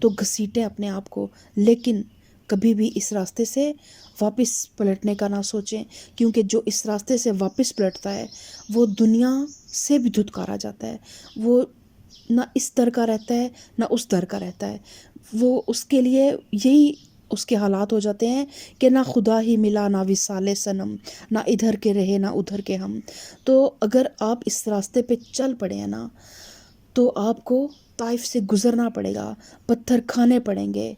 تو گھسیٹیں اپنے آپ کو، لیکن کبھی بھی اس راستے سے واپس پلٹنے کا نہ سوچیں، کیونکہ جو اس راستے سے واپس پلٹتا ہے وہ دنیا سے بھی دھتکارا جاتا ہے، وہ نہ اس در کا رہتا ہے نہ اس در کا رہتا ہے، وہ اس کے لیے یہی اس کے حالات ہو جاتے ہیں کہ نہ خدا ہی ملا نہ وصال صنم، نہ ادھر کے رہے نہ ادھر کے ہم۔ تو اگر آپ اس راستے پہ چل پڑے ہیں نا تو آپ کو طائف سے گزرنا پڑے گا، پتھر کھانے پڑیں گے۔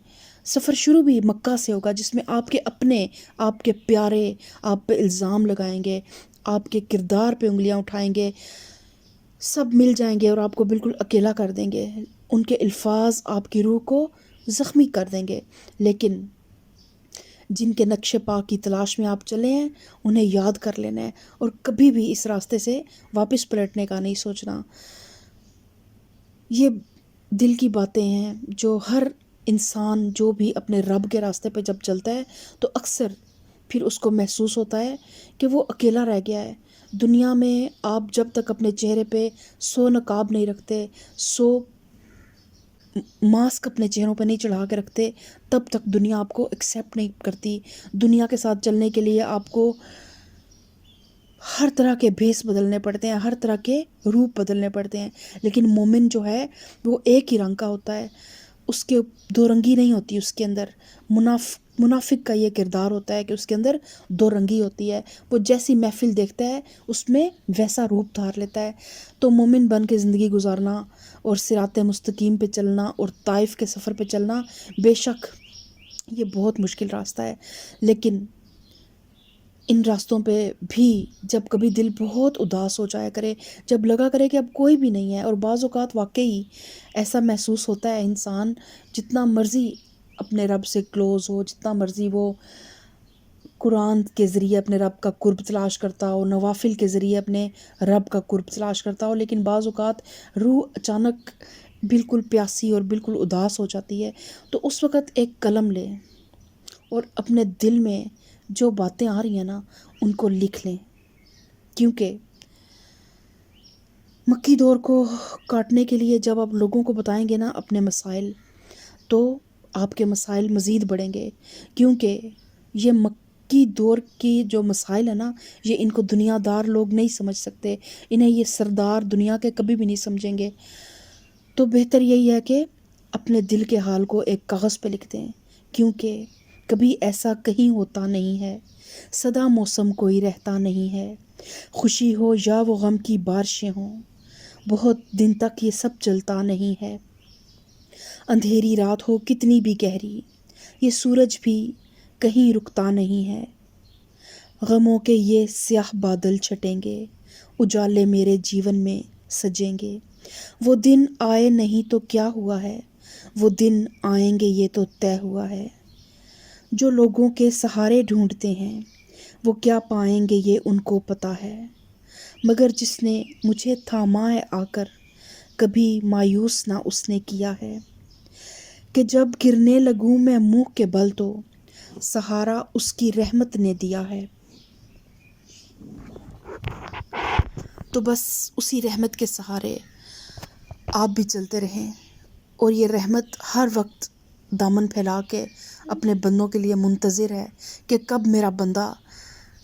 سفر شروع بھی مکہ سے ہوگا، جس میں آپ کے اپنے، آپ کے پیارے آپ پہ الزام لگائیں گے، آپ کے کردار پہ انگلیاں اٹھائیں گے، سب مل جائیں گے اور آپ کو بالکل اکیلا کر دیں گے، ان کے الفاظ آپ کی روح کو زخمی کر دیں گے۔ لیکن جن کے نقش پا کی تلاش میں آپ چلے ہیں انہیں یاد کر لینا ہے، اور کبھی بھی اس راستے سے واپس پلٹنے کا نہیں سوچنا۔ یہ دل کی باتیں ہیں جو ہر انسان جو بھی اپنے رب کے راستے پہ جب چلتا ہے تو اکثر پھر اس کو محسوس ہوتا ہے کہ وہ اکیلا رہ گیا ہے۔ دنیا میں آپ جب تک اپنے چہرے پہ 100 نقاب نہیں رکھتے، 100 ماسک اپنے چہروں پہ نہیں چڑھا کے رکھتے، تب تک دنیا آپ کو ایکسیپٹ نہیں کرتی۔ دنیا کے ساتھ چلنے کے لیے آپ کو ہر طرح کے بھیس بدلنے پڑتے ہیں، ہر طرح کے روپ بدلنے پڑتے ہیں، لیکن مومن جو ہے وہ ایک ہی رنگ کا ہوتا ہے، اس کے دو رنگی نہیں ہوتی اس کے اندر۔ منافق کا یہ کردار ہوتا ہے کہ اس کے اندر دو رنگی ہوتی ہے، وہ جیسی محفل دیکھتا ہے اس میں ویسا روپ دھار لیتا ہے۔ تو مومن بن کے زندگی گزارنا اور صراط مستقیم پہ چلنا اور طائف کے سفر پہ چلنا بے شک یہ بہت مشکل راستہ ہے، لیکن ان راستوں پہ بھی جب کبھی دل بہت اداس ہو جایا کرے، جب لگا کرے کہ اب کوئی بھی نہیں ہے، اور بعض اوقات واقعی ایسا محسوس ہوتا ہے، انسان جتنا مرضی اپنے رب سے کلوز ہو، جتنا مرضی وہ قرآن کے ذریعے اپنے رب کا قرب تلاش کرتا ہو، نوافل کے ذریعے اپنے رب کا قرب تلاش کرتا ہو، لیکن بعض اوقات روح اچانک بالکل پیاسی اور بالکل اداس ہو جاتی ہے، تو اس وقت ایک قلم لے اور اپنے دل میں جو باتیں آ رہی ہیں نا ان کو لکھ لیں، کیونکہ مکی دور کو کاٹنے کے لیے جب آپ لوگوں کو بتائیں گے نا اپنے مسائل، تو آپ کے مسائل مزید بڑھیں گے، کیونکہ یہ مکی دور کی جو مسائل ہیں نا یہ ان کو دنیا دار لوگ نہیں سمجھ سکتے، انہیں یہ سردار دنیا کے کبھی بھی نہیں سمجھیں گے۔ تو بہتر یہی ہے کہ اپنے دل کے حال کو ایک کاغذ پہ لکھ دیں، کیونکہ کبھی ایسا کہیں ہوتا نہیں ہے، سدا موسم کوئی رہتا نہیں ہے، خوشی ہو یا وہ غم کی بارشیں ہوں، بہت دن تک یہ سب چلتا نہیں ہے، اندھیری رات ہو کتنی بھی گہری، یہ سورج بھی کہیں رکتا نہیں ہے، غموں کے یہ سیاہ بادل چھٹیں گے، اجالے میرے جیون میں سجیں گے، وہ دن آئے نہیں تو کیا ہوا ہے، وہ دن آئیں گے یہ تو طے ہوا ہے، جو لوگوں کے سہارے ڈھونڈتے ہیں وہ کیا پائیں گے یہ ان کو پتہ ہے، مگر جس نے مجھے تھاما ہے آ کر کبھی مایوس نہ اس نے کیا ہے، کہ جب گرنے لگوں میں منہ کے بل تو سہارا اس کی رحمت نے دیا ہے۔ تو بس اسی رحمت کے سہارے آپ بھی چلتے رہیں، اور یہ رحمت ہر وقت دامن پھیلا کے اپنے بندوں کے لیے منتظر ہے کہ کب میرا بندہ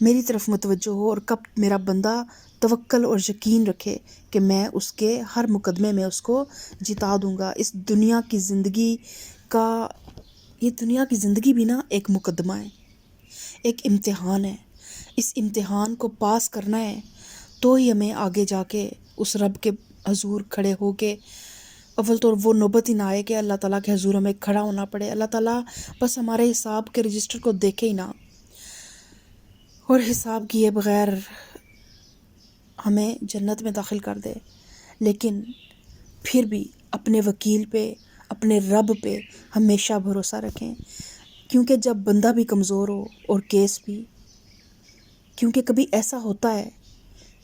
میری طرف متوجہ ہو، اور کب میرا بندہ توکل اور یقین رکھے کہ میں اس کے ہر مقدمے میں اس کو جتا دوں گا۔ اس دنیا کی زندگی کا، یہ دنیا کی زندگی بھی نا ایک مقدمہ ہے، ایک امتحان ہے، اس امتحان کو پاس کرنا ہے تو ہی ہمیں آگے جا کے اس رب کے حضور کھڑے ہو کے، اول تو وہ نوبت ہی نہ آئے کہ اللہ تعالیٰ کے حضور ہمیں کھڑا ہونا پڑے، اللہ تعالیٰ بس ہمارے حساب کے رجسٹر کو دیکھے ہی نہ، اور حساب کیے بغیر ہمیں جنت میں داخل کر دے، لیکن پھر بھی اپنے وکیل پہ، اپنے رب پہ ہمیشہ بھروسہ رکھیں، کیونکہ جب بندہ بھی کمزور ہو اور کیس بھی، کیونکہ کبھی ایسا ہوتا ہے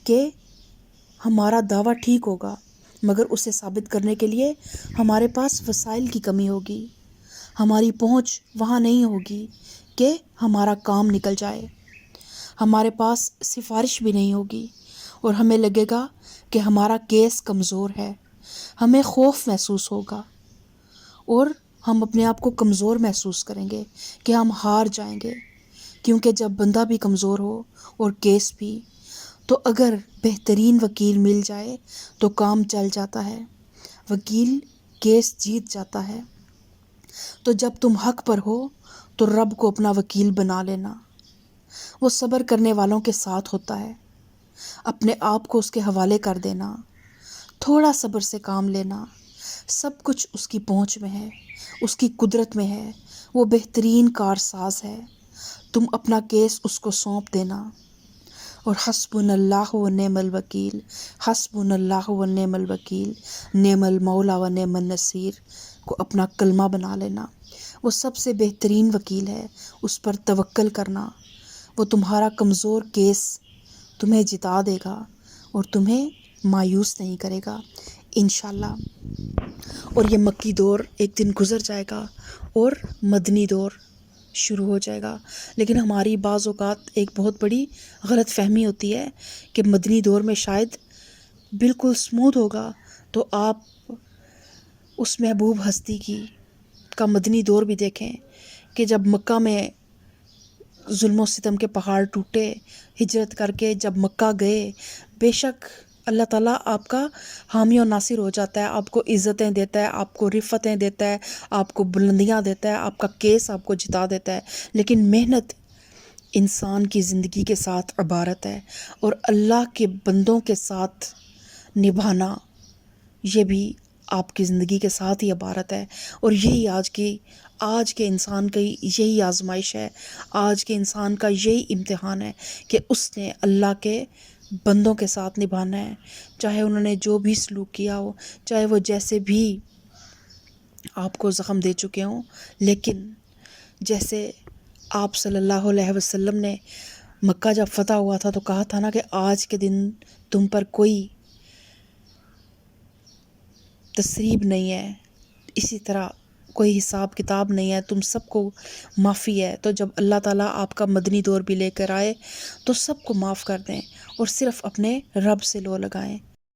کہ ہمارا دعویٰ ٹھیک ہوگا مگر اسے ثابت کرنے کے لیے ہمارے پاس وسائل کی کمی ہوگی، ہماری پہنچ وہاں نہیں ہوگی کہ ہمارا کام نکل جائے، ہمارے پاس سفارش بھی نہیں ہوگی، اور ہمیں لگے گا کہ ہمارا کیس کمزور ہے، ہمیں خوف محسوس ہوگا، اور ہم اپنے آپ کو کمزور محسوس کریں گے کہ ہم ہار جائیں گے، کیونکہ جب بندہ بھی کمزور ہو اور کیس بھی، تو اگر بہترین وکیل مل جائے تو کام چل جاتا ہے، وکیل کیس جیت جاتا ہے۔ تو جب تم حق پر ہو تو رب کو اپنا وکیل بنا لینا، وہ صبر کرنے والوں کے ساتھ ہوتا ہے۔ اپنے آپ کو اس کے حوالے کر دینا، تھوڑا صبر سے کام لینا، سب کچھ اس کی پہنچ میں ہے، اس کی قدرت میں ہے، وہ بہترین کارساز ہے۔ تم اپنا کیس اس کو سونپ دینا، اور حسبنا اللہ و نعم الوکیل، حسبنا اللہ و نعم الوکیل، نعم المولا و نعم النصیر کو اپنا کلمہ بنا لینا۔ وہ سب سے بہترین وکیل ہے، اس پر توکل کرنا، وہ تمہارا کمزور کیس تمہیں جتا دے گا اور تمہیں مایوس نہیں کرے گا انشاءاللہ۔ اور یہ مکی دور ایک دن گزر جائے گا اور مدنی دور شروع ہو جائے گا۔ لیکن ہماری بعض اوقات ایک بہت بڑی غلط فہمی ہوتی ہے کہ مدنی دور میں شاید بالکل سموتھ ہوگا، تو آپ اس محبوب ہستی کا مدنی دور بھی دیکھیں کہ جب مکہ میں ظلم و ستم کے پہاڑ ٹوٹے، ہجرت کر کے جب مکہ گئے، بے شک اللہ تعالیٰ آپ کا حامی و ناصر ہو جاتا ہے، آپ کو عزتیں دیتا ہے، آپ کو رفتیں دیتا ہے، آپ کو بلندیاں دیتا ہے، آپ کا کیس آپ کو جتا دیتا ہے۔ لیکن محنت انسان کی زندگی کے ساتھ عبارت ہے، اور اللہ کے بندوں کے ساتھ نبھانا یہ بھی آپ کی زندگی کے ساتھ ہی عبارت ہے۔ اور یہی آج کے انسان کی یہی آزمائش ہے، آج کے انسان کا یہی امتحان ہے کہ اس نے اللہ کے بندوں کے ساتھ نبھانا ہے، چاہے انہوں نے جو بھی سلوک کیا ہو، چاہے وہ جیسے بھی آپ کو زخم دے چکے ہوں۔ لیکن جیسے آپ صلی اللہ علیہ وسلم نے مکہ جب فتح ہوا تھا تو کہا تھا نا کہ آج کے دن تم پر کوئی تثریب نہیں ہے، اسی طرح کوئی حساب کتاب نہیں ہے، تم سب کو معافی ہے۔ تو جب اللہ تعالیٰ آپ کا مدنی دور بھی لے کر آئے تو سب کو معاف کر دیں اور صرف اپنے رب سے لو لگائیں۔